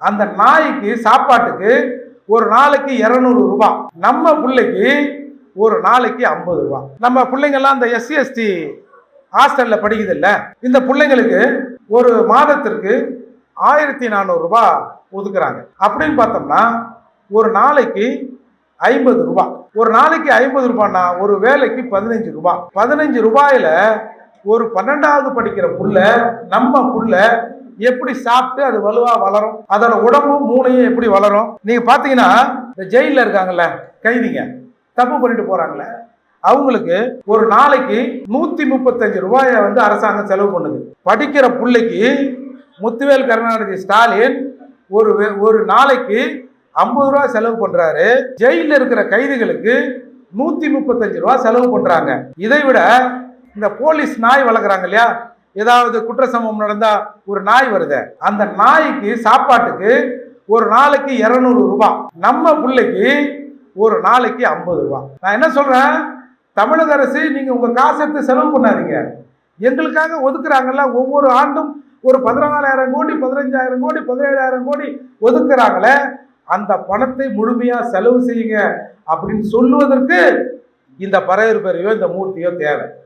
அந்த நாய்க்கு சாப்பாட்டுக்கு ஒரு நாளைக்கு 200 ரூபாய், நம்ம பிள்ளைக்கு ஒரு நாளைக்கு 50 ரூபாய். நம்ம பிள்ளைங்கெல்லாம் இந்த SC/ST ஹாஸ்டல்ல படிக்குது இல்ல, இந்த பிள்ளைங்களுக்கு ஒரு மாதத்திற்கு 1400 ரூபாய் ஒதுக்குறாங்க. அப்படின்னு பார்த்தோம்னா ஒரு நாளைக்கு 50 ரூபாய். ஒரு நாளைக்கு 50 ரூபாய்னா ஒரு வேலைக்கு 15 ரூபாய். 15 ரூபாயில ஒரு 12வது படிக்கிற புள்ள, நம்ம புள்ள எப்படி சாப்பிட்டு அது வலுவா வளரும், அதோட உடம்பும் மூளையும் எப்படி வளரும்? நீங்க பாத்தீங்கன்னா இந்த ஜெயில இருக்காங்கல்ல கைதிங்க, தப்பு பண்ணிட்டு போறாங்கல்ல, அவங்களுக்கு ஒரு நாளைக்கு 135 ரூபாயை அரசாங்கம் செலவு பண்ணுது. படிக்கிற பிள்ளைக்கு முத்துவேல் கருணாநிதி ஸ்டாலின் ஒரு நாளைக்கு 50 ரூபாய் செலவு பண்றாரு. ஜெயில இருக்கிற கைதிகளுக்கு 135 ரூபாய் செலவு பண்றாங்க. இதை விட இந்த போலீஸ் நாய் வளர்க்குறாங்க இல்லையா, ஏதாவது குற்ற சம்பவம் நடந்தா ஒரு நாய் வருது, அந்த நாய்க்கு சாப்பாட்டுக்கு ஒரு நாளைக்கு 200 ரூபாய், நம்ம பிள்ளைக்கு ஒரு நாளைக்கு 50 ரூபாய். நான் என்ன சொல்றேன், தமிழக அரசு நீங்க உங்க காசு எடுத்து செலவு பண்ணாதீங்க, எங்களுக்காக ஒதுக்குறாங்கல்ல, ஒவ்வொரு ஆண்டும் ஒரு 14,000 கோடி 15,000 கோடி 17,000 கோடி ஒதுக்குறாங்களே, அந்த பணத்தை முழுமையா செலவு செய்யுங்க அப்படின்னு சொல்லுவதற்கு இந்த பறையர் பெரியோ இந்த மூர்த்தியோ தேவை.